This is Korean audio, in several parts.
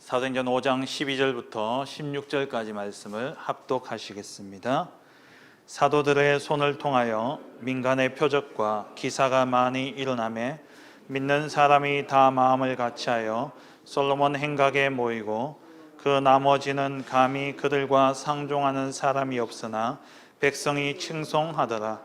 사도행전 5장 12절부터 16절까지 말씀을 합독하시겠습니다. 사도들의 손을 통하여 민간의 표적과 기사가 많이 일어나매 믿는 사람이 다 마음을 같이하여 솔로몬 행각에 모이고 그 나머지는 감히 그들과 상종하는 사람이 없으나 백성이 칭송하더라.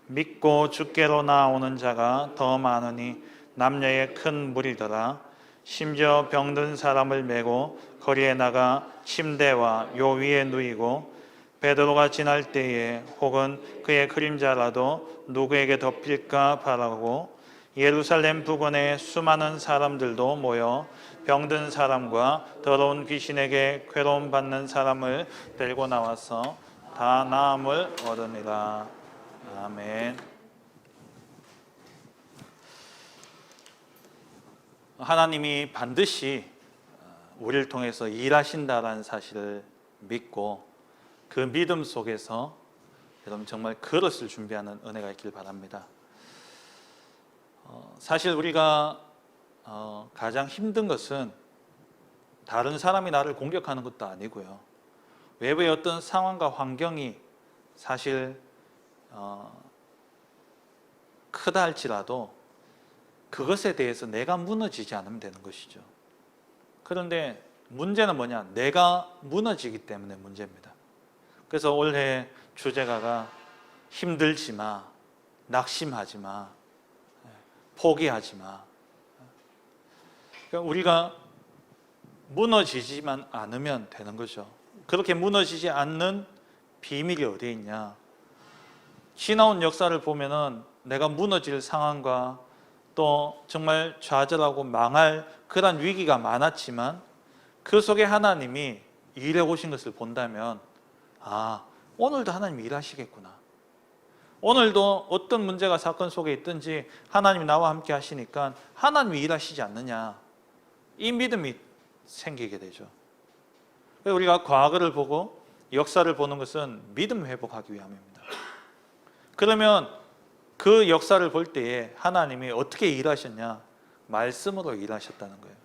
믿고 주께로 나오는 자가 더 많으니 남녀의 큰 무리더라. 심지어 병든 사람을 메고 거리에 나가 침대와 요 위에 누이고 베드로가 지날 때에 혹은 그의 그림자라도 누구에게 덮일까 바라고 예루살렘 부근에 수많은 사람들도 모여 병든 사람과 더러운 귀신에게 괴로움 받는 사람을 데리고 나와서 다 나음을 얻으니라. 아멘. 하나님이 반드시 우리를 통해서 일하신다라는 사실을 믿고 그 믿음 속에서 여러분 정말 그릇을 준비하는 은혜가 있길 바랍니다. 사실 우리가 가장 힘든 것은 다른 사람이 나를 공격하는 것도 아니고요, 외부의 어떤 상황과 환경이 사실 크다 할지라도 그것에 대해서 내가 무너지지 않으면 되는 것이죠. 그런데 문제는 뭐냐? 내가 무너지기 때문에 문제입니다. 그래서 올해 주제가가 힘들지 마, 낙심하지 마, 포기하지 마. 그러니까 우리가 무너지지만 않으면 되는 거죠. 그렇게 무너지지 않는 비밀이 어디에 있냐? 지나온 역사를 보면은 내가 무너질 상황과 또 정말 좌절하고 망할 그런 위기가 많았지만 그 속에 하나님이 일해 오신 것을 본다면, 오늘도 하나님이 일하시겠구나. 오늘도 어떤 문제가 사건 속에 있든지 하나님이 나와 함께 하시니까 하나님이 일하시지 않느냐, 이 믿음이 생기게 되죠. 우리가 과거를 보고 역사를 보는 것은 믿음 회복하기 위함입니다. 그러면 그 역사를 볼 때에 하나님이 어떻게 일하셨냐? 말씀으로 일하셨다는 거예요.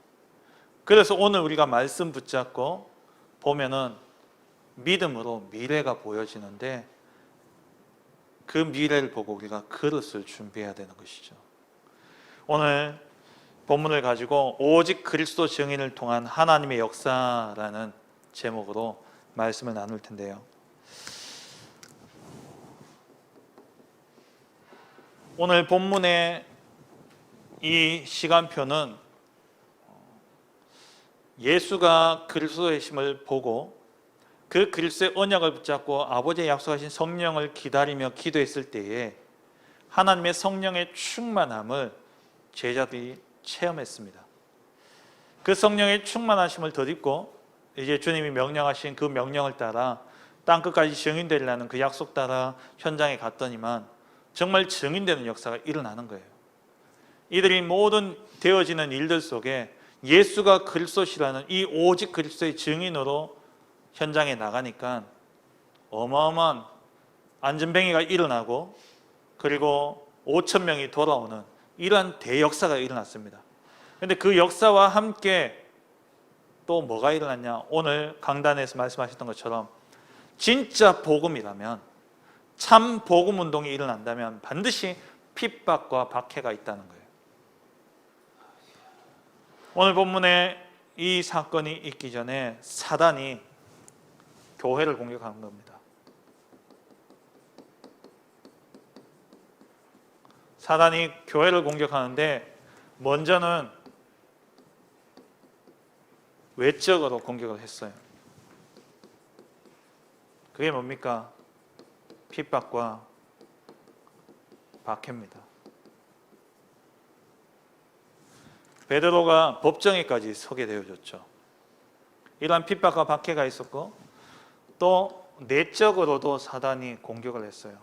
그래서 오늘 우리가 말씀 붙잡고 보면은 믿음으로 미래가 보여지는데, 그 미래를 보고 우리가 그릇을 준비해야 되는 것이죠. 오늘 본문을 가지고 오직 그리스도 증인을 통한 하나님의 역사라는 제목으로 말씀을 나눌 텐데요, 오늘 본문의 이 시간표는 예수가 그리스도의 심을 보고 그 그리스도의 언약을 붙잡고 아버지의 약속하신 성령을 기다리며 기도했을 때에 하나님의 성령의 충만함을 제자들이 체험했습니다. 그 성령의 충만하심을 덧입고 이제 주님이 명령하신 그 명령을 따라 땅끝까지 증인되리라는 그 약속 따라 현장에 갔더니만 정말 증인되는 역사가 일어나는 거예요. 이들이 모든 되어지는 일들 속에 예수가 그리스도시라는 이 오직 그리스도의 증인으로 현장에 나가니까 어마어마한 안전뱅이가 일어나고, 그리고 5천 명이 돌아오는 이러한 대역사가 일어났습니다. 그런데 그 역사와 함께 또 뭐가 일어났냐? 오늘 강단에서 말씀하셨던 것처럼 진짜 복음이라면, 참 복음 운동이 일어난다면 반드시 핍박과 박해가 있다는 거예요. 오늘 본문에 이 사건이 있기 전에 사단이 교회를 공격하는 겁니다. 사단이 교회를 공격하는데 먼저는 외적으로 공격을 했어요. 그게 뭡니까? 핍박과 박해입니다. 베드로가 법정에까지 서게 되어졌죠. 이러한 핍박과 박해가 있었고, 또 내적으로도 사단이 공격을 했어요.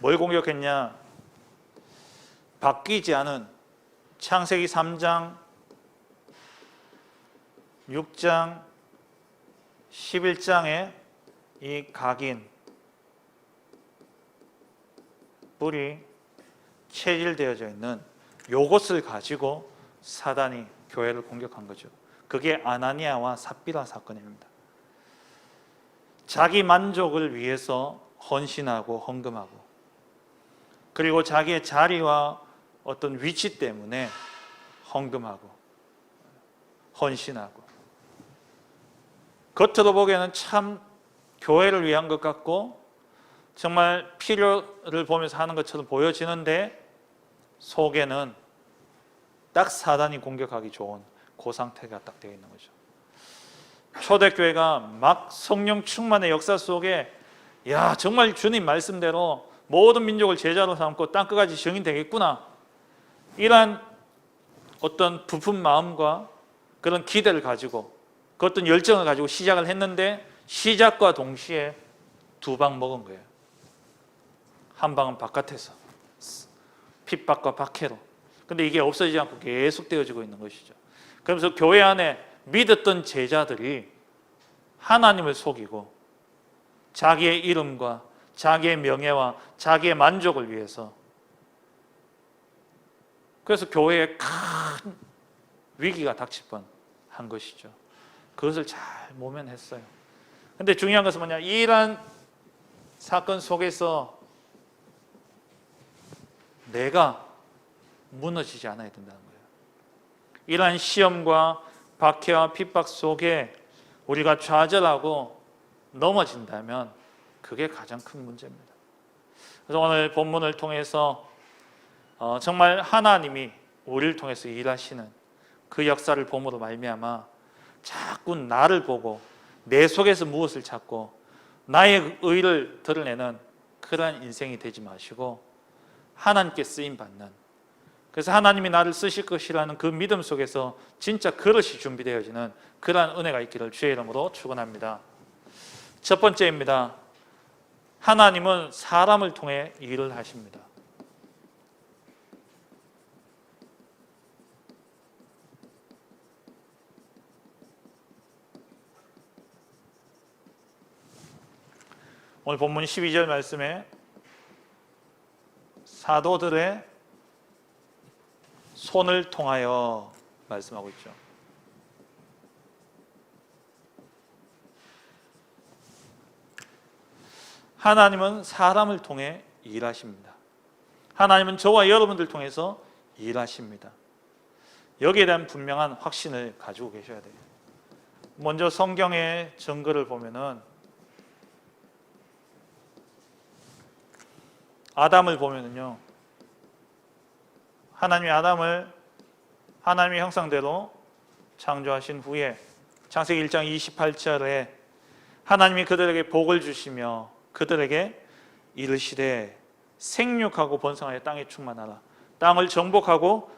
뭘 공격했냐? 바뀌지 않은 창세기 3장, 6장, 11장의 이 각인, 뿔이 체질되어져 있는 요것을 가지고 사단이 교회를 공격한 거죠. 그게 아나니아와 삽비라 사건입니다. 자기 만족을 위해서 헌신하고 헌금하고, 그리고 자기의 자리와 어떤 위치 때문에 헌금하고 헌신하고, 겉으로 보기에는 참 교회를 위한 것 같고 정말 필요를 보면서 하는 것처럼 보여지는데 속에는 딱 사단이 공격하기 좋은 그 상태가 딱 되어 있는 거죠. 초대교회가 막 성령 충만의 역사 속에 정말 주님 말씀대로 모든 민족을 제자로 삼고 땅끝까지 증인되겠구나, 이러한 어떤 부푼 마음과 그런 기대를 가지고 그 어떤 열정을 가지고 시작을 했는데, 시작과 동시에 두 방 먹은 거예요. 한 방은 바깥에서 핍박과 박해로. 근데 이게 없어지지 않고 계속 되어지고 있는 것이죠. 그러면서 교회 안에 믿었던 제자들이 하나님을 속이고 자기의 이름과 자기의 명예와 자기의 만족을 위해서, 그래서 교회에 큰 위기가 닥칠 뻔한 것이죠. 그것을 잘 모면했어요. 근데 중요한 것은 뭐냐, 이러한 사건 속에서 내가 무너지지 않아야 된다는 거예요. 이러한 시험과 박해와 핍박 속에 우리가 좌절하고 넘어진다면 그게 가장 큰 문제입니다. 그래서 오늘 본문을 통해서 정말 하나님이 우리를 통해서 일하시는 그 역사를 봄으로 말미암아 자꾸 나를 보고 내 속에서 무엇을 찾고 나의 의를 드러내는 그러한 인생이 되지 마시고 하나님께 쓰임받는, 그래서 하나님이 나를 쓰실 것이라는 그 믿음 속에서 진짜 그릇이 준비되어지는 그러한 은혜가 있기를 주의 이름으로 축원합니다. 첫 번째입니다. 하나님은 사람을 통해 일을 하십니다. 오늘 본문 12절 말씀에 사도들의 손을 통하여 말씀하고 있죠. 하나님은 사람을 통해 일하십니다. 하나님은 저와 여러분들 통해서 일하십니다. 여기에 대한 분명한 확신을 가지고 계셔야 돼요. 먼저 성경의 증거를 보면은 아담을 보면은요, 하나님이 아담을 하나님의 형상대로 창조하신 후에 창세기 1장 28절에 하나님이 그들에게 복을 주시며 그들에게 이르시되 생육하고 번성하여 땅에 충만하라. 땅을 정복하고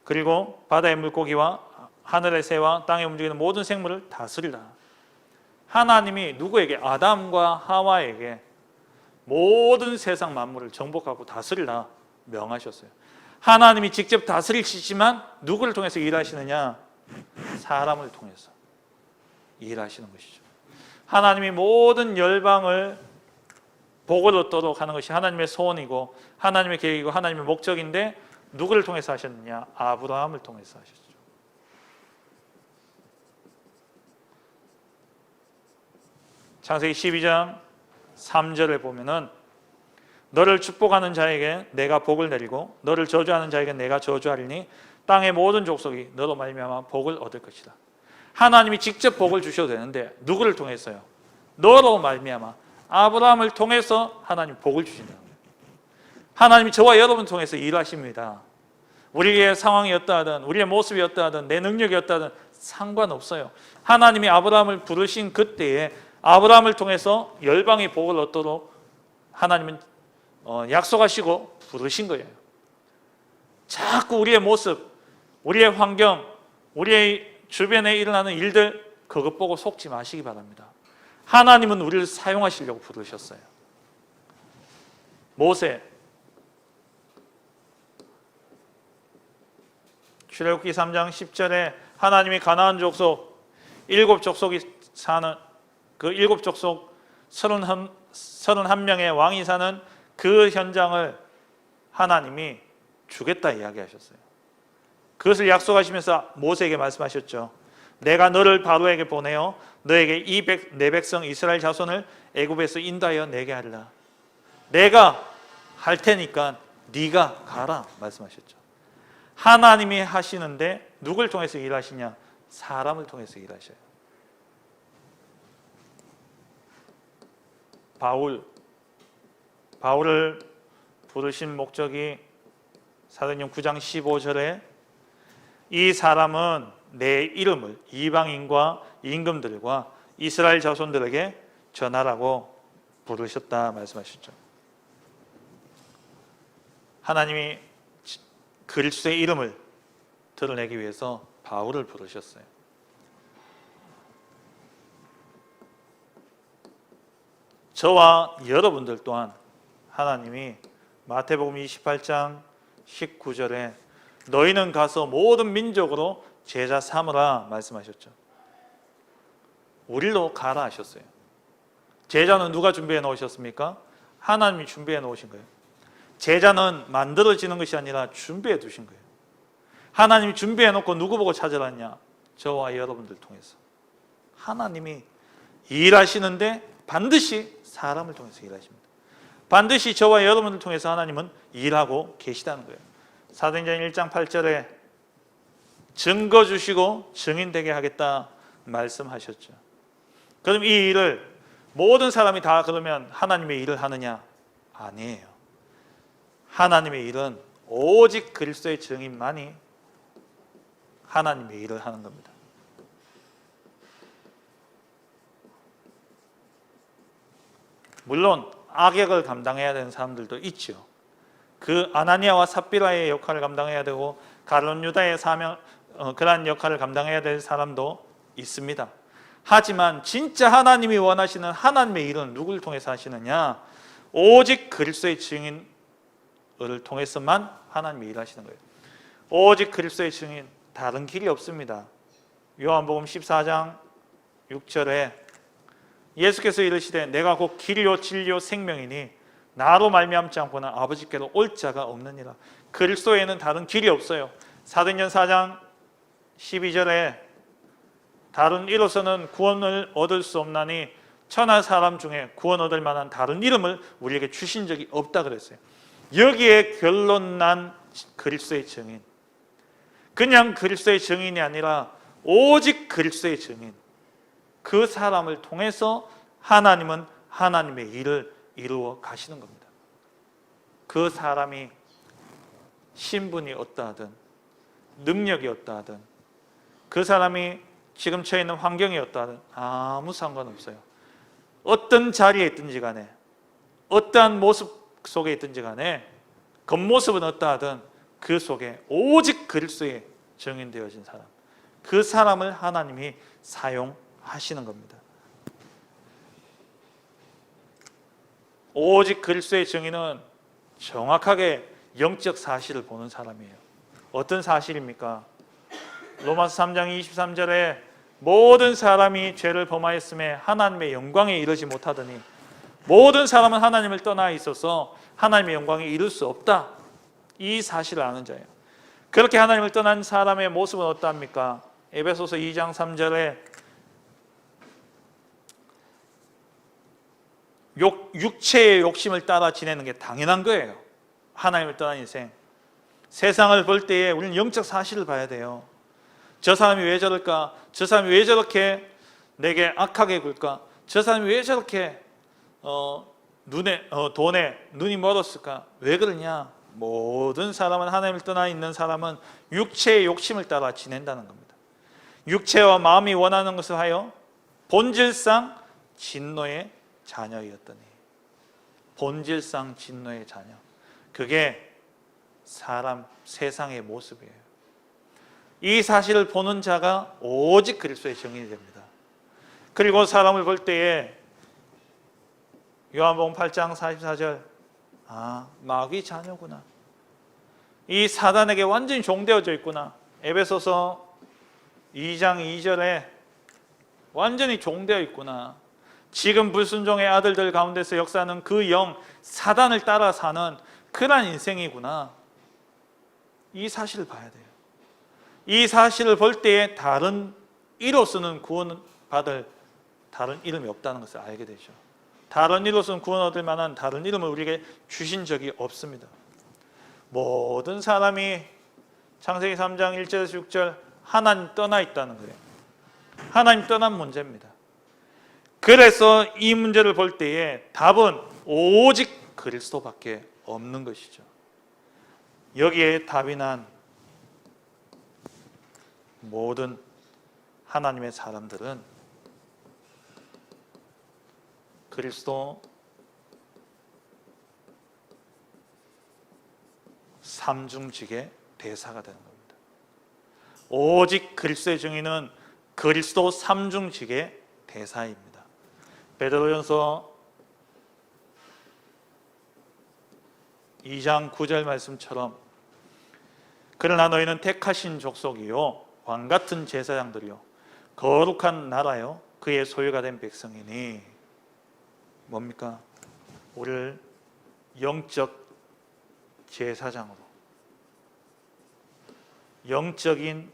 그리고 바다의 물고기와 하늘의 새와 땅에 움직이는 모든 생물을 다스리라. 하나님이 누구에게? 아담과 하와에게 모든 세상 만물을 정복하고 다스리라 명하셨어요. 하나님이 직접 다스리시지만 누구를 통해서 일하시느냐? 사람을 통해서 일하시는 것이죠. 하나님이 모든 열방을 복을 얻도록 하는 것이 하나님의 소원이고 하나님의 계획이고 하나님의 목적인데 누구를 통해서 하셨느냐? 아브라함을 통해서 하셨죠. 창세기 12장 3절에 보면은 너를 축복하는 자에게 내가 복을 내리고 너를 저주하는 자에게 내가 저주하리니 땅의 모든 족속이 너로 말미암아 복을 얻을 것이다. 하나님이 직접 복을 주셔도 되는데 누구를 통해서요? 너로 말미암아 아브라함을 통해서 하나님 복을 주신다는 거예요. 하나님이 저와 여러분 통해서 일하십니다. 우리의 상황이 어떠하든 우리의 모습이 어떠하든 내 능력이 어떠하든 상관없어요. 하나님이 아브라함을 부르신 그때에 아브라함을 통해서 열방의 복을 얻도록 하나님은 약속하시고 부르신 거예요. 자꾸 우리의 모습, 우리의 환경, 우리의 주변에 일어나는 일들 그것 보고 속지 마시기 바랍니다. 하나님은 우리를 사용하시려고 부르셨어요. 모세 출애굽기 3장 10절에 하나님이 가나안 족속 7족속이 사는 그 7족속 31명의 왕이 사는 그 현장을 하나님이 주겠다 이야기하셨어요. 그것을 약속하시면서 모세에게 말씀하셨죠. 내가 너를 바로에게 보내어 너에게 내 백성 이스라엘 자손을 애굽에서 인도하여 내게 하리라. 내가 할 테니까 네가 가라 말씀하셨죠. 하나님이 하시는데 누굴 통해서 일하시냐? 사람을 통해서 일하셔요. 바울을 부르신 목적이 사도행전 9장 15절에 이 사람은 내 이름을 이방인과 임금들과 이스라엘 자손들에게 전하라고 부르셨다 말씀하셨죠. 하나님이 그리스도의 이름을 드러내기 위해서 바울을 부르셨어요. 저와 여러분들 또한 하나님이 마태복음 28장 19절에 너희는 가서 모든 민족으로 제자 삼으라 말씀하셨죠. 우리로 가라 하셨어요. 제자는 누가 준비해 놓으셨습니까? 하나님이 준비해 놓으신 거예요. 제자는 만들어지는 것이 아니라 준비해 두신 거예요. 하나님이 준비해 놓고 누구 보고 찾으라냐? 저와 여러분들 통해서. 하나님이 일하시는데 반드시 사람을 통해서 일하십니다. 반드시 저와 여러분을 통해서 하나님은 일하고 계시다는 거예요. 사도행전 1장 8절에 증거 주시고 증인 되게 하겠다 말씀하셨죠. 그럼 이 일을 모든 사람이 다 그러면 하나님의 일을 하느냐? 아니에요. 하나님의 일은 오직 그리스도의 증인만이 하나님의 일을 하는 겁니다. 물론 악역을 감당해야 되는 사람들도 있죠. 그 아나니아와 삽비라의 역할을 감당해야 되고 가룟 유다의 그러한 역할을 감당해야 될 사람도 있습니다. 하지만 진짜 하나님이 원하시는 하나님의 일은 누구를 통해서 하시느냐? 오직 그리스도의 증인을 통해서만 하나님이 일하시는 거예요. 오직 그리스도의 증인, 다른 길이 없습니다. 요한복음 14장 6절에 예수께서 이르시되 내가 곧 길이요 진리요 생명이니 나로 말미암지 않고는 아버지께로 올 자가 없느니라. 그리스도에는 다른 길이 없어요. 사도행전 4장 12절에 다른 이로서는 구원을 얻을 수 없나니 천하 사람 중에 구원 얻을 만한 다른 이름을 우리에게 주신 적이 없다 그랬어요. 여기에 결론 난 그리스도의 증인, 그냥 그리스도의 증인이 아니라 오직 그리스도의 증인, 그 사람을 통해서 하나님은 하나님의 일을 이루어 가시는 겁니다. 그 사람이 신분이 어떠하든 능력이 어떠하든 그 사람이 지금 처해 있는 환경이 어떠하든 아무 상관없어요. 어떤 자리에 있든지 간에 어떠한 모습 속에 있든지 간에 겉모습은 어떠하든 그 속에 오직 그리스도의 증인되어진 사람, 그 사람을 하나님이 사용하시는 겁니다. 오직 그리스도의 증인은 정확하게 영적 사실을 보는 사람이에요. 어떤 사실입니까? 로마서 3장 23절에 모든 사람이 죄를 범하였음에 하나님의 영광에 이르지 못하더니 모든 사람은 하나님을 떠나 있어서 하나님의 영광에 이를 수 없다. 이 사실을 아는 자예요. 그렇게 하나님을 떠난 사람의 모습은 어떠합니까? 에베소서 2장 3절에 육체의 욕심을 따라 지내는 게 당연한 거예요. 하나님을 떠난 인생. 세상을 볼 때에 우리는 영적 사실을 봐야 돼요. 저 사람이 왜 저럴까? 저 사람이 왜 저렇게 내게 악하게 굴까? 저 사람이 왜 저렇게 돈에 눈이 멀었을까? 왜 그러냐? 모든 사람은, 하나님을 떠나 있는 사람은 육체의 욕심을 따라 지낸다는 겁니다. 육체와 마음이 원하는 것을 하여 본질상 진노의 자녀이었더니, 본질상 진노의 자녀, 그게 사람, 세상의 모습이에요. 이 사실을 보는 자가 오직 그리스도의 증인이 됩니다. 그리고 사람을 볼 때에 요한복음 8장 44절, 마귀 자녀구나, 이 사단에게 완전히 종되어져 있구나. 에베소서 2장 2절에 완전히 종되어 있구나. 지금 불순종의 아들들 가운데서 역사하는 그 영, 사단을 따라 사는 그런 인생이구나. 이 사실을 봐야 돼요. 이 사실을 볼 때에 다른 이로서는 구원받을 다른 이름이 없다는 것을 알게 되죠. 다른 이로서는 구원 얻을 만한 다른 이름을 우리에게 주신 적이 없습니다. 모든 사람이 창세기 3장 1절에서 6절 하나님 떠나 있다는 거예요. 하나님 떠난 문제입니다. 그래서 이 문제를 볼 때에 답은 오직 그리스도밖에 없는 것이죠. 여기에 답이 난 모든 하나님의 사람들은 그리스도 삼중직의 대사가 되는 겁니다. 오직 그리스도의 증인은 그리스도 삼중직의 대사입니다. 베드로전서 2장 9절 말씀처럼 그러나 너희는 택하신 족속이요 왕같은 제사장들이요 거룩한 나라요 그의 소유가 된 백성이니 뭡니까? 우리를 영적 제사장으로 영적인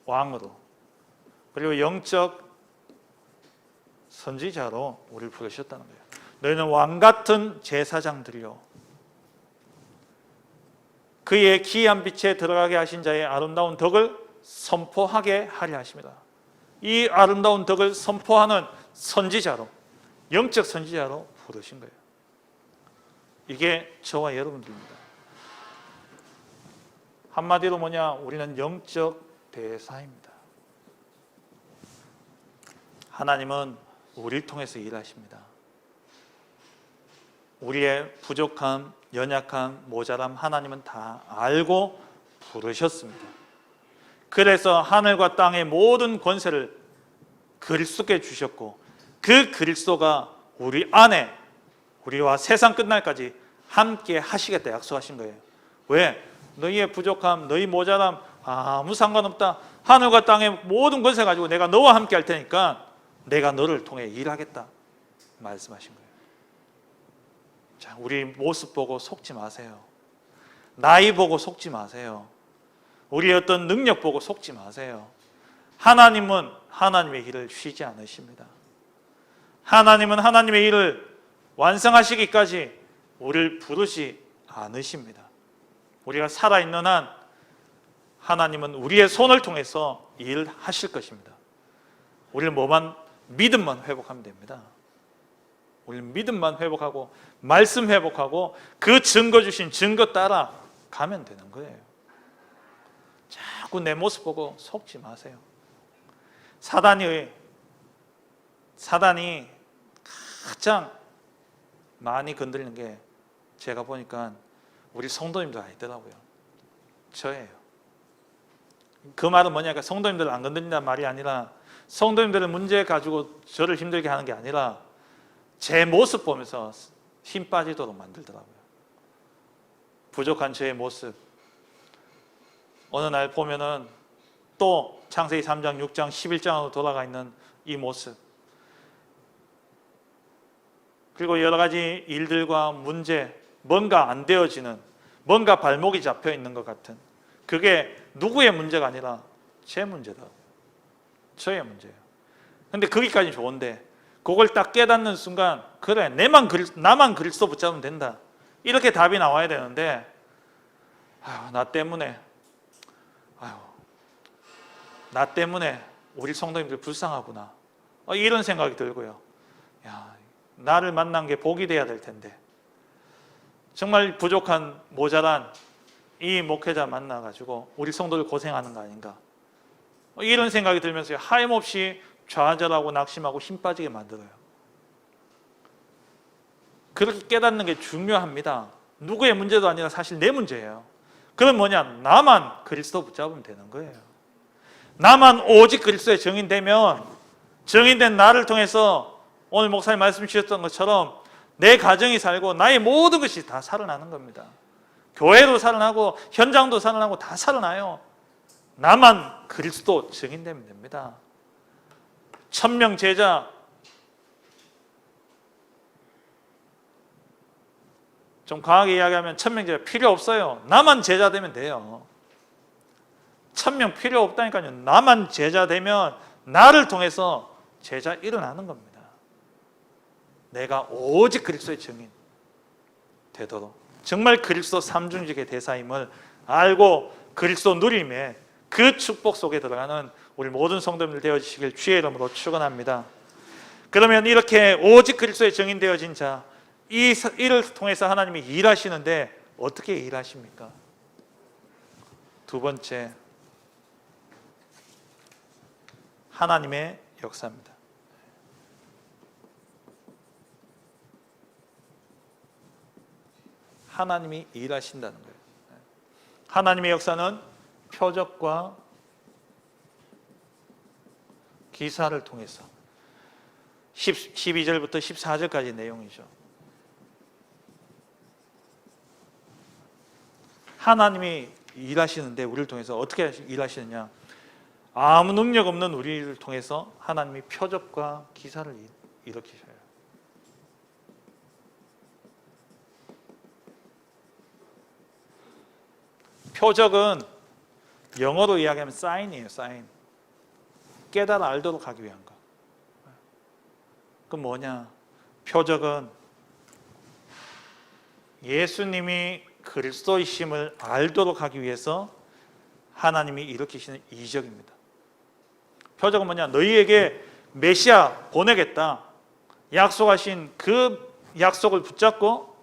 왕으로 그리고 영적 선지자로 우리를 부르셨다는 거예요. 너희는 왕같은 제사장들이요 그의 기이한 빛에 들어가게 하신 자의 아름다운 덕을 선포하게 하려 하십니다. 이 아름다운 덕을 선포하는 선지자로 영적 선지자로 부르신 거예요. 이게 저와 여러분들입니다. 한마디로 뭐냐? 우리는 영적 대사입니다. 하나님은 우리를 통해서 일하십니다. 우리의 부족함, 연약함, 모자람 하나님은 다 알고 부르셨습니다. 그래서 하늘과 땅의 모든 권세를 그리스도께 주셨고 그 그리스도가 우리 안에 우리와 세상 끝날까지 함께 하시겠다 약속하신 거예요. 왜? 너희의 부족함, 너희 모자람 아무 상관없다. 하늘과 땅의 모든 권세 가지고 내가 너와 함께 할 테니까 내가 너를 통해 일하겠다 말씀하신 거예요. 자, 우리 모습 보고 속지 마세요. 나이 보고 속지 마세요. 우리의 어떤 능력 보고 속지 마세요. 하나님은 하나님의 일을 쉬지 않으십니다. 하나님은 하나님의 일을 완성하시기까지 우리를 부르지 않으십니다. 우리가 살아있는 한 하나님은 우리의 손을 통해서 일하실 것입니다. 우리는 뭐만 믿음만 회복하면 됩니다. 우리는 믿음만 회복하고 말씀 회복하고 그 증거 주신 증거 따라 가면 되는 거예요. 자꾸 내 모습 보고 속지 마세요. 사단이 가장 많이 건드리는 게 제가 보니까 우리 성도님들 아니더라고요. 저예요. 그 말은 뭐냐니까 성도님들을 안 건드린다는 말이 아니라 성도님들의 문제 가지고 저를 힘들게 하는 게 아니라 제 모습 보면서 힘 빠지도록 만들더라고요. 부족한 저의 모습. 어느 날 보면은 또 창세기 3장, 6장, 11장으로 돌아가 있는 이 모습. 그리고 여러 가지 일들과 문제, 뭔가 안 되어지는, 뭔가 발목이 잡혀 있는 것 같은 그게 누구의 문제가 아니라 제 문제다. 저의 문제예요. 근데 거기까지는 좋은데 그걸 딱 깨닫는 순간 그래 나만 그리스도 붙잡으면 된다. 이렇게 답이 나와야 되는데 나 때문에 우리 성도님들 불쌍하구나. 이런 생각이 들고요. 나를 만난 게 복이 돼야 될 텐데 정말 부족한 모자란 이 목회자 만나가지고 우리 성도들 고생하는 거 아닌가 이런 생각이 들면서 하염없이 좌절하고 낙심하고 힘 빠지게 만들어요. 그렇게 깨닫는 게 중요합니다. 누구의 문제도 아니라 사실 내 문제예요. 그럼 뭐냐? 나만 그리스도 붙잡으면 되는 거예요. 나만 오직 그리스도의 증인되면 증인된 나를 통해서 오늘 목사님 말씀 주셨던 것처럼 내 가정이 살고 나의 모든 것이 다 살아나는 겁니다. 교회도 살아나고 현장도 살아나고 다 살아나요. 나만 그리스도 증인되면 됩니다. 1000명 제자 좀 강하게 이야기하면 1000명 제자 필요 없어요. 나만 제자 되면 돼요. 1000명 필요 없다니까요. 나만 제자 되면 나를 통해서 제자 일어나는 겁니다. 내가 오직 그리스도의 증인 되도록 정말 그리스도 삼중직의 대사임을 알고 그리스도 누림에 그 축복 속에 들어가는 우리 모든 성도님들 되어주시길 주의 이름으로 축원합니다. 그러면 이렇게 오직 그리스도의 증인 되어진 자, 이 일을 통해서 하나님이 일하시는데 어떻게 일하십니까? 두 번째, 하나님의 역사입니다. 하나님이 일하신다는 거예요. 하나님의 역사는 표적과 기사를 통해서 12절부터 14절까지 내용이죠. 하나님이 일하시는데 우리를 통해서 어떻게 일하시느냐? 아무 능력 없는 우리를 통해서 하나님이 표적과 기사를 일으키셔요. 표적은 영어로 이야기하면 사인이에요. 사인. 깨달아 알도록 하기 위한 거. 그 뭐냐? 표적은 예수님이 그리스도이심을 알도록 하기 위해서 하나님이 일으키시는 이적입니다. 표적은 뭐냐? 너희에게 메시아 보내겠다. 약속하신 그 약속을 붙잡고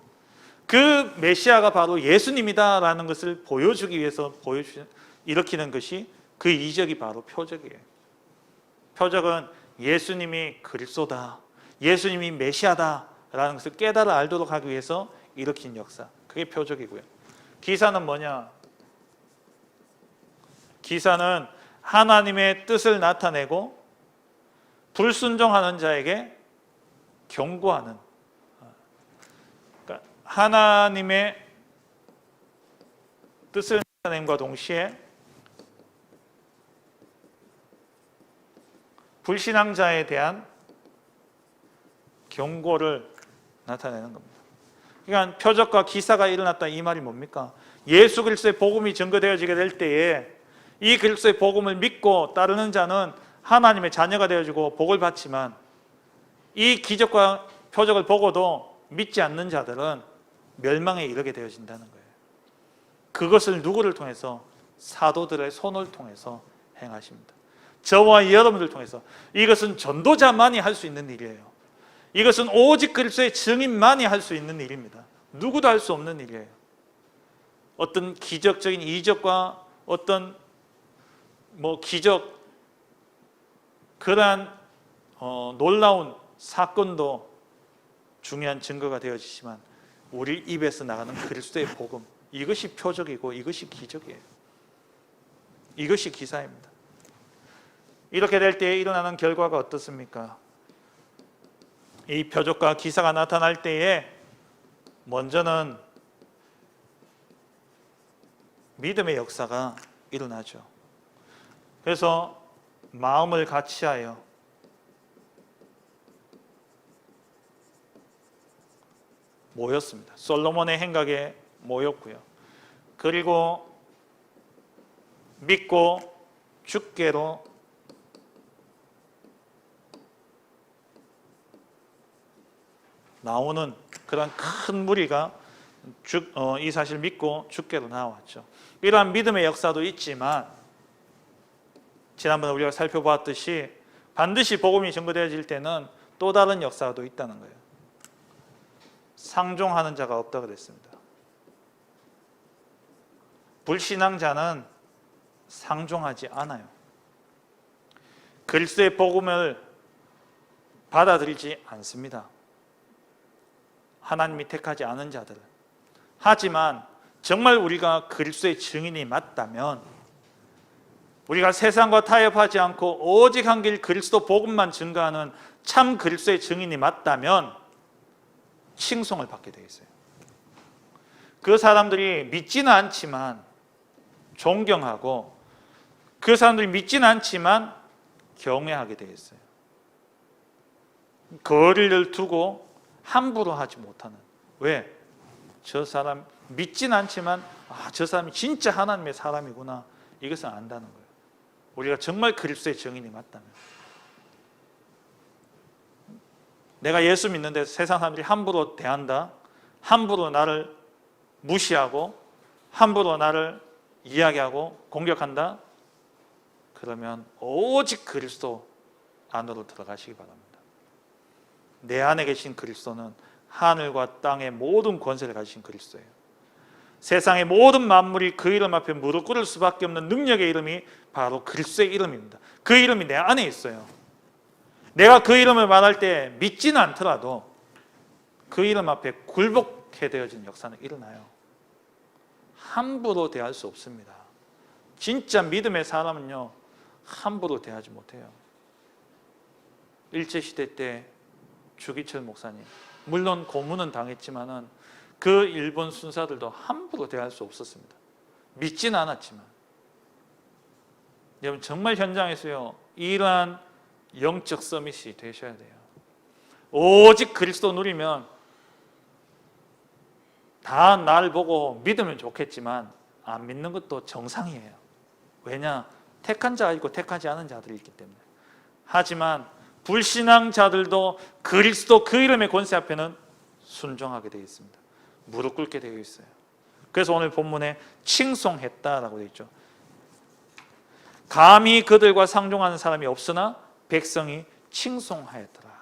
그 메시아가 바로 예수님이다라는 것을 보여주기 위해서 일으키는 것이 그 이적이 바로 표적이에요. 표적은 예수님이 그리스도다, 예수님이 메시아다라는 것을 깨달아 알도록 하기 위해서 일으킨 역사, 그게 표적이고요. 기사는 뭐냐? 기사는 하나님의 뜻을 나타내고 불순종하는 자에게 경고하는, 그러니까 하나님의 뜻을 나타냄과 동시에 불신앙자에 대한 경고를 나타내는 겁니다. 그러니까 표적과 기사가 일어났다, 이 말이 뭡니까? 예수 그리스도의 복음이 증거되어지게 될 때에 이 그리스도의 복음을 믿고 따르는 자는 하나님의 자녀가 되어지고 복을 받지만, 이 기적과 표적을 보고도 믿지 않는 자들은 멸망에 이르게 되어진다는 거예요. 그것을 누구를 통해서? 사도들의 손을 통해서 행하십니다. 저와 여러분들 통해서. 이것은 전도자만이 할 수 있는 일이에요. 이것은 오직 그리스도의 증인만이 할 수 있는 일입니다. 누구도 할 수 없는 일이에요. 어떤 기적적인 이적과 어떤 기적, 그러한 놀라운 사건도 중요한 증거가 되어지지만 우리 입에서 나가는 그리스도의 복음, 이것이 표적이고 이것이 기적이에요. 이것이 기사입니다. 이렇게 될 때에 일어나는 결과가 어떻습니까? 이 표적과 기사가 나타날 때에 먼저는 믿음의 역사가 일어나죠. 그래서 마음을 같이하여 모였습니다. 솔로몬의 행각에 모였고요. 그리고 믿고 주께로 나오는 그런 큰 무리가 이 사실을 믿고 주께로 나왔죠. 이러한 믿음의 역사도 있지만 지난번에 우리가 살펴보았듯이 반드시 복음이 증거되어질 때는 또 다른 역사도 있다는 거예요. 상종하는 자가 없다고 그랬습니다. 불신앙자는 상종하지 않아요. 그리스도의 복음을 받아들이지 않습니다. 하나님이 택하지 않은 자들은. 하지만 정말 우리가 그리스도의 증인이 맞다면, 우리가 세상과 타협하지 않고 오직 한 길 그리스도 복음만 증거하는 참 그리스도의 증인이 맞다면 칭송을 받게 되어 있어요. 그 사람들이 믿지는 않지만 존경하고, 그 사람들이 믿지는 않지만 경외하게 되어 있어요. 거리를 두고 함부로 하지 못하는. 왜? 저 사람 믿지는 않지만 저 사람이 진짜 하나님의 사람이구나, 이것은 안다는 거예요. 우리가 정말 그리스도의 증인이 맞다면. 내가 예수 믿는데 세상 사람들이 함부로 대한다, 함부로 나를 무시하고 함부로 나를 이야기하고 공격한다, 그러면 오직 그리스도 안으로 들어가시기 바랍니다. 내 안에 계신 그리스도는 하늘과 땅의 모든 권세를 가지신 그리스도예요. 세상의 모든 만물이 그 이름 앞에 무릎 꿇을 수밖에 없는 능력의 이름이 바로 그리스도의 이름입니다. 그 이름이 내 안에 있어요. 내가 그 이름을 말할 때 믿지는 않더라도 그 이름 앞에 굴복해 되어진 역사는 일어나요. 함부로 대할 수 없습니다. 진짜 믿음의 사람은요, 함부로 대하지 못해요. 일제시대 때 주기철 목사님, 물론 고문은 당했지만은 그 일본 순사들도 함부로 대할 수 없었습니다. 믿지는 않았지만. 여러분, 정말 현장에서요, 이러한 영적 서밋이 되셔야 돼요. 오직 그리스도 누리면 다 날 보고 믿으면 좋겠지만 안 믿는 것도 정상이에요. 왜냐? 택한 자가 있고 택하지 않은 자들이 있기 때문에. 하지만 불신앙 자들도 그리스도 그 이름의 권세 앞에는 순종하게 되어 있습니다. 무릎 꿇게 되어 있어요. 그래서 오늘 본문에 칭송했다라고 되어 있죠. 감히 그들과 상종하는 사람이 없으나 백성이 칭송하였더라.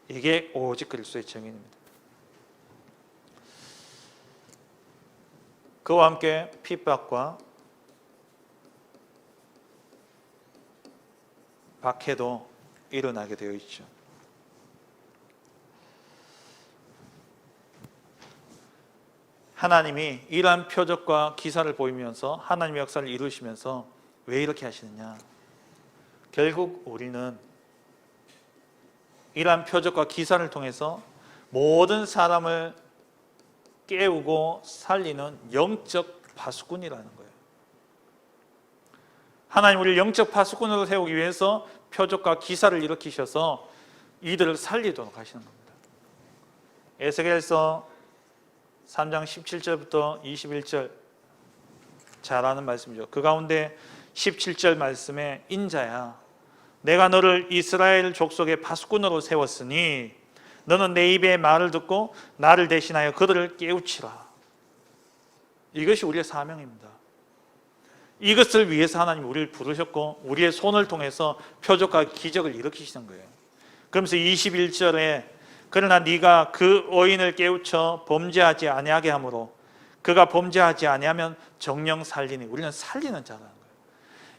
이게 오직 그리스도의 증인입니다. 그와 함께 핍박과 박해도 일어나게 되어 있죠. 하나님이 이러한 표적과 기사를 보이면서 하나님의 역사를 이루시면서 왜 이렇게 하시느냐? 결국 우리는 이러한 표적과 기사를 통해서 모든 사람을 깨우고 살리는 영적 파수꾼이라는 거예요. 하나님 우리를 영적 파수꾼으로 세우기 위해서 표적과 기사를 일으키셔서 이들을 살리도록 하시는 겁니다. 에스겔서 3장 17절부터 21절 잘 아는 말씀이죠. 그 가운데 17절 말씀에 인자야, 내가 너를 이스라엘 족속의 파수꾼으로 세웠으니 너는 내 입의 말을 듣고 나를 대신하여 그들을 깨우치라. 이것이 우리의 사명입니다. 이것을 위해서 하나님 우리를 부르셨고 우리의 손을 통해서 표적과 기적을 일으키시는 거예요. 그러면서 21절에 그러나 네가 그 의인을 깨우쳐 범죄하지 아니하게 하므로 그가 범죄하지 아니하면 정령 살리니. 우리는 살리는 자라는 거예요.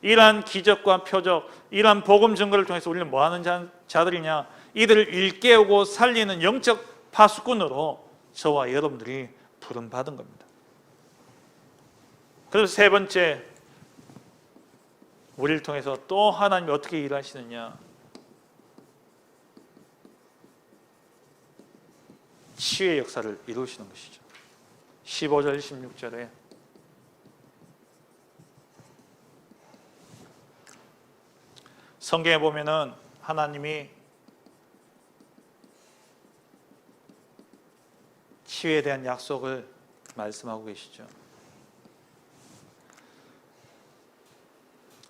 이러한 기적과 표적, 이러한 복음 증거를 통해서 우리는 뭐 하는 자들이냐? 이들을 일깨우고 살리는 영적 파수꾼으로 저와 여러분들이 부름받은 겁니다. 그래서 세 번째, 우리를 통해서 또 하나님이 어떻게 일하시느냐? 치유의 역사를 이루시는 것이죠. 15절 16절에 성경에 보면은 하나님이 치유에 대한 약속을 말씀하고 계시죠.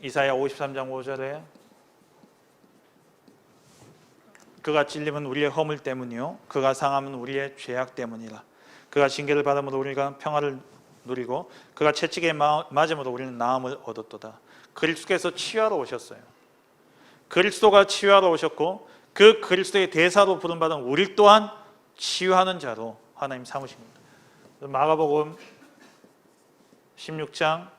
이사야 53장 5절에 그가 찔림은 우리의 허물 때문이요 그가 상함은 우리의 죄악 때문이라. 그가 징계를 받음으로 우리가 평화를 누리고 그가 채찍에 맞음으로 우리는 나음을 얻었도다. 그리스도께서 치유하러 오셨어요. 그리스도가 치유하러 오셨고 그 그리스도의 대사로 부름받은 우리 또한 치유하는 자로 하나님 삼으십니다. 마가복음 16장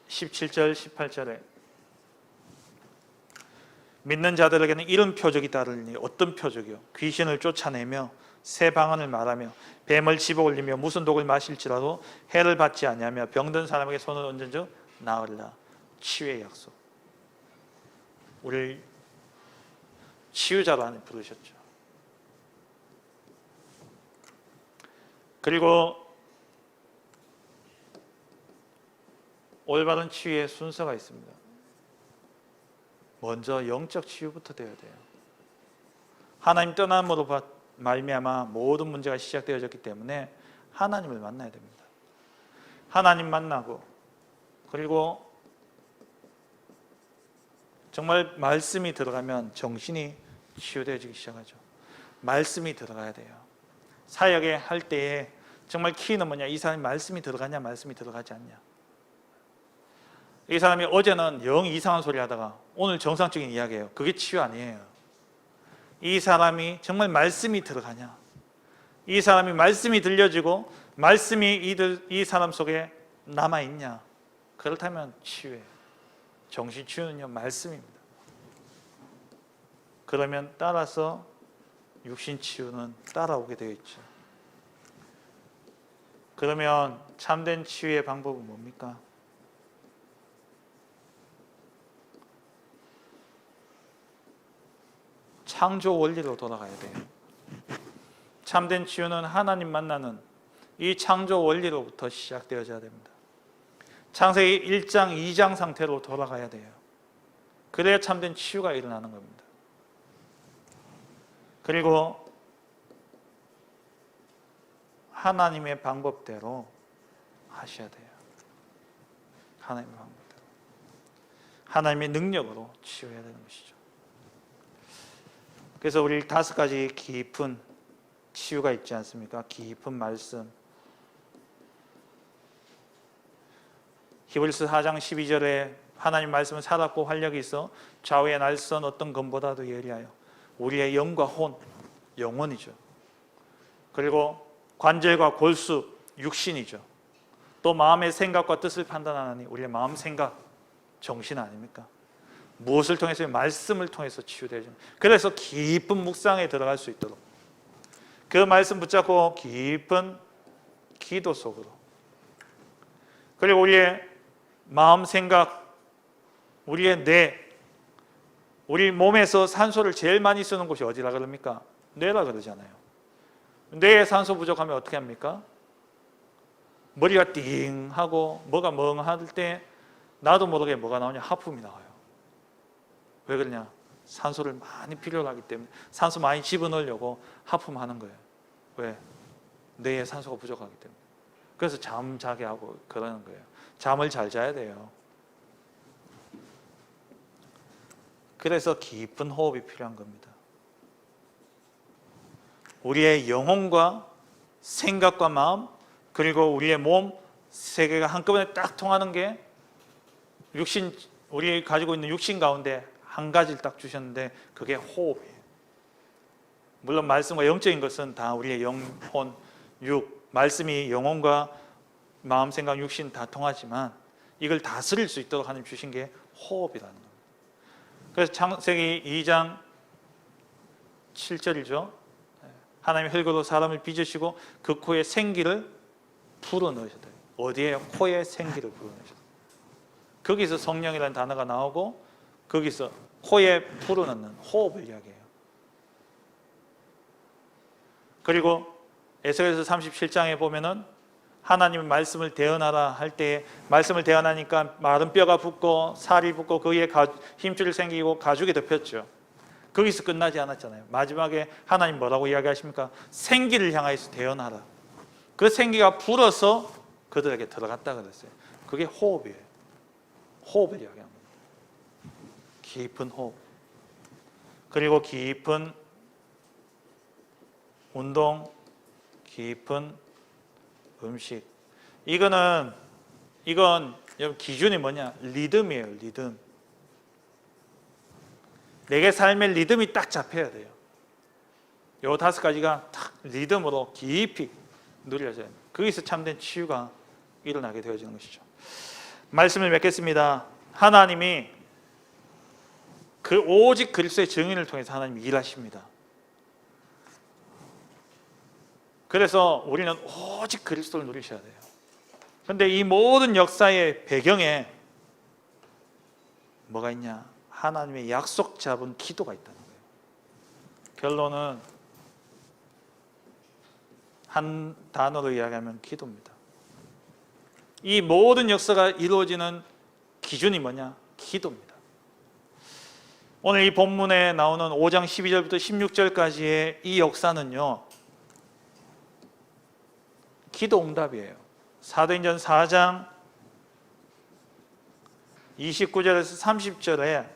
17절 18절에 믿는 자들에게는 이런 표적이 따르니 어떤 표적이요? 귀신을 쫓아내며 새 방언을 말하며 뱀을 집어올리며 무슨 독을 마실지라도 해를 받지 아니하며 병든 사람에게 손을 얹은 즉 나으리라. 치유의 약속. 우리를 치유자로 하나님 부르셨죠. 그리고 올바른 치유의 순서가 있습니다. 먼저 영적 치유부터 되어야 돼요. 하나님 떠남으로 말미암아 모든 문제가 시작되어졌기 때문에 하나님을 만나야 됩니다. 하나님 만나고 그리고 정말 말씀이 들어가면 정신이 치유되어지기 시작하죠. 말씀이 들어가야 돼요. 사역에 할 때에 정말 키는 뭐냐? 이 사람이 말씀이 들어가냐, 말씀이 들어가지 않냐. 이 사람이 어제는 영 이상한 소리 하다가 오늘 정상적인 이야기예요. 그게 치유 아니에요. 이 사람이 정말 말씀이 들어가냐, 이 사람이 말씀이 들려지고 말씀이 이 사람 속에 남아있냐, 그렇다면 치유예요. 정신 치유는요, 말씀입니다. 그러면 따라서 육신 치유는 따라오게 되어 있죠. 그러면 참된 치유의 방법은 뭡니까? 창조 원리로 돌아가야 돼요. 참된 치유는 하나님 만나는 이 창조 원리로부터 시작되어져야 됩니다. 창세기 1장, 2장 상태로 돌아가야 돼요. 그래야 참된 치유가 일어나는 겁니다. 그리고 하나님의 방법대로 하셔야 돼요. 하나님의 방법대로. 하나님의 능력으로 치유해야 되는 것이죠. 그래서 우리 5가지 깊은 치유가 있지 않습니까? 깊은 말씀. 히브리서 4장 12절에 하나님 말씀은 살았고 활력이 있어 좌우의 날선 어떤 검보다도 예리하여 우리의 영과 혼, 영혼이죠. 그리고 관절과 골수, 육신이죠. 또 마음의 생각과 뜻을 판단하니 우리의 마음, 생각, 정신 아닙니까? 무엇을 통해서? 말씀을 통해서 치유되죠. 그래서 깊은 묵상에 들어갈 수 있도록 그 말씀 붙잡고 깊은 기도 속으로, 그리고 우리의 마음, 생각, 우리의 뇌, 우리 몸에서 산소를 제일 많이 쓰는 곳이 어디라 그럽니까? 뇌라 그러잖아요. 뇌에 산소 부족하면 어떻게 합니까? 머리가 띵 하고 뭐가 멍할 때 나도 모르게 뭐가 나오냐? 하품이 나와요. 왜 그러냐? 산소를 많이 필요로 하기 때문에 산소 많이 집어넣으려고 하품하는 거예요. 왜? 뇌에 산소가 부족하기 때문에. 그래서 잠 자게 하고 그러는 거예요. 잠을 잘 자야 돼요. 그래서 깊은 호흡이 필요한 겁니다. 우리의 영혼과 생각과 마음, 그리고 우리의 몸 세 개가 한꺼번에 딱 통하는 게 육신, 우리 가지고 있는 육신 가운데 한 가지를 딱 주셨는데 그게 호흡이에요. 물론 말씀과 영적인 것은 다 우리의 영혼, 육, 말씀이 영혼과 마음, 생각, 육신 다 통하지만 이걸 다스릴 수 있도록 하나님 주신 게 호흡이라는 겁니다. 그래서 창세기 2장 7절이죠. 하나님이 흙으로 사람을 빚으시고 그 코에 생기를 불어넣으셨다. 어디에요? 코에 생기를 불어넣으셨다. 거기서 성령이라는 단어가 나오고 거기서 코에 불어넣는 호흡을 이야기해요. 그리고 에스겔서 37장에 보면은 하나님의 말씀을 대언하라 할 때 말씀을 대언하니까 마른 뼈가 붙고 살이 붙고 거기에 힘줄이 생기고 가죽이 덮였죠. 거기서 끝나지 않았잖아요. 마지막에 하나님 뭐라고 이야기하십니까? 생기를 향하여서 대언하라. 그 생기가 불어서 그들에게 들어갔다 그랬어요. 그게 호흡이에요. 호흡을 이야기합니다. 깊은 호흡. 그리고 깊은 운동, 깊은 음식. 이건 여러분 기준이 뭐냐? 리듬이에요. 리듬. 내게 삶의 리듬이 딱 잡혀야 돼요. 요 5가지가 딱 리듬으로 깊이 누려져요. 거기서 참된 치유가 일어나게 되어지는 것이죠. 말씀을 맺겠습니다. 하나님이 그 오직 그리스도의 증인을 통해서 하나님이 일하십니다. 그래서 우리는 오직 그리스도를 누리셔야 돼요. 그런데 이 모든 역사의 배경에 뭐가 있냐? 하나님의 약속 잡은 기도가 있다는 거예요. 결론은 한 단어로 이야기하면 기도입니다. 이 모든 역사가 이루어지는 기준이 뭐냐? 기도입니다. 오늘 이 본문에 나오는 5장 12절부터 16절까지의 이 역사는요, 기도 응답이에요. 사도행전 4장 29절에서 30절에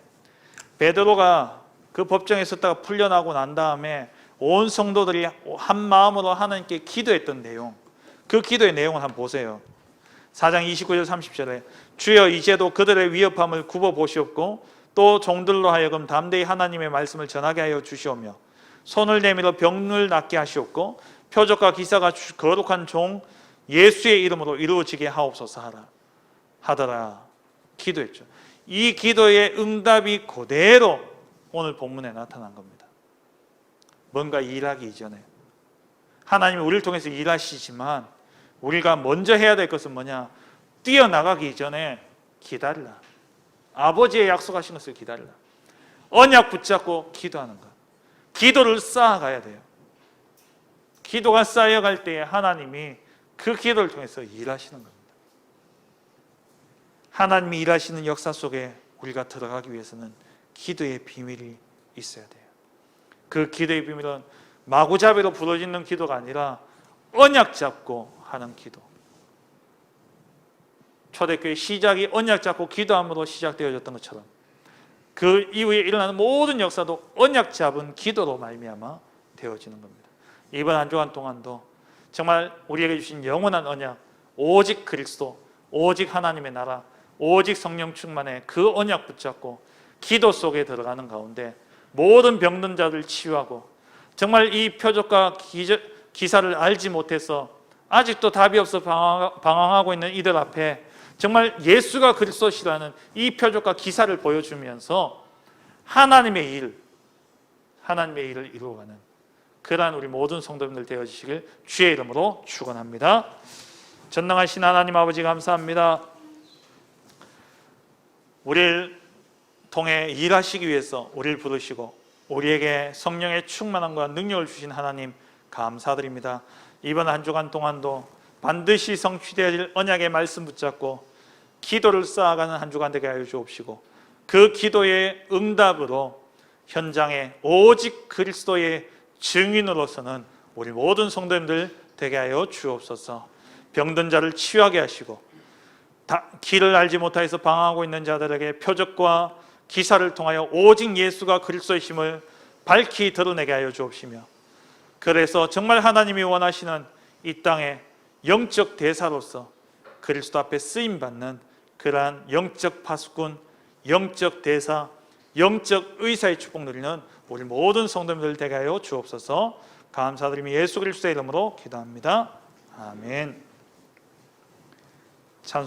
베드로가 그 법정에 있었다가 풀려나고 난 다음에 온 성도들이 한 마음으로 하나님께 기도했던 내용, 그 기도의 내용을 한번 보세요. 4장 29절 30절에 주여 이제도 그들의 위협함을 굽어 보시옵고 또 종들로 하여금 담대히 하나님의 말씀을 전하게 하여 주시오며 손을 내밀어 병을 낫게 하시옵고 표적과 기사가 거룩한 종 예수의 이름으로 이루어지게 하옵소서 하더라 기도했죠. 이 기도의 응답이 그대로 오늘 본문에 나타난 겁니다. 뭔가 일하기 이전에 하나님이 우리를 통해서 일하시지만 우리가 먼저 해야 될 것은 뭐냐? 뛰어나가기 전에 기다리라. 아버지의 약속하신 것을 기다리라. 언약 붙잡고 기도하는 것. 기도를 쌓아가야 돼요. 기도가 쌓여갈 때에 하나님이 그 기도를 통해서 일하시는 겁니다. 하나님이 일하시는 역사 속에 우리가 들어가기 위해서는 기도의 비밀이 있어야 돼요. 그 기도의 비밀은 마구잡이로 부러지는 기도가 아니라 언약 잡고 하는 기도. 초대교회 시작이 언약 잡고 기도함으로 시작되어졌던 것처럼 그 이후에 일어나는 모든 역사도 언약 잡은 기도로 말미암아 되어지는 겁니다. 이번 한 주간 동안도 정말 우리에게 주신 영원한 언약, 오직 그리스도, 오직 하나님의 나라, 오직 성령 충만의 그 언약 붙잡고 기도 속에 들어가는 가운데 모든 병든 자를 치유하고 정말 이 표적과 기사를 알지 못해서 아직도 답이 없어 방황하고 있는 이들 앞에 정말 예수가 그리스도시라는 이 표적과 기사를 보여주면서 하나님의 일을 이루어가는 그러한 우리 모든 성도님들 되어주시길 주의 이름으로 축원합니다. 전능하신 하나님 아버지 감사합니다. 우리를 통해 일하시기 위해서 우리를 부르시고 우리에게 성령의 충만함과 능력을 주신 하나님 감사드립니다. 이번 한 주간 동안도 반드시 성취되어질 언약의 말씀 붙잡고 기도를 쌓아가는 한 주간 되게 하여 주옵시고 그 기도의 응답으로 현장에 오직 그리스도의 증인으로서는 우리 모든 성도님들 되게 하여 주옵소서. 병든 자를 치유하게 하시고 길을 알지 못하여서 방황하고 있는 자들에게 표적과 기사를 통하여 오직 예수가 그리스도이심을 밝히 드러내게 하여 주옵시며 그래서 정말 하나님이 원하시는 이 땅의 영적 대사로서 그리스도 앞에 쓰임받는 그러한 영적 파수꾼, 영적 대사, 영적 의사의 축복 누리는 우리 모든 성도님들 되게 하여 주옵소서. 감사드리며 예수 그리스도의 이름으로 기도합니다. 아멘. 찬송